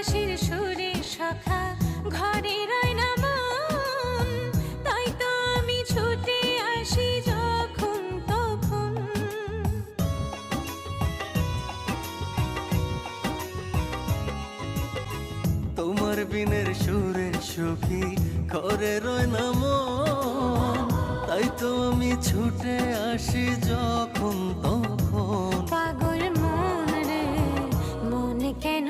বাঁশির সুরে সখা ঘরে রয় না মন, তাই তো আমি ছুটে আসি যখন তখন। তোমার বিনের সুরে সুখী ঘরে রয় না মন, তাই তো আমি ছুটে আসি যখন তখন। পাগল মন রে, মন কেন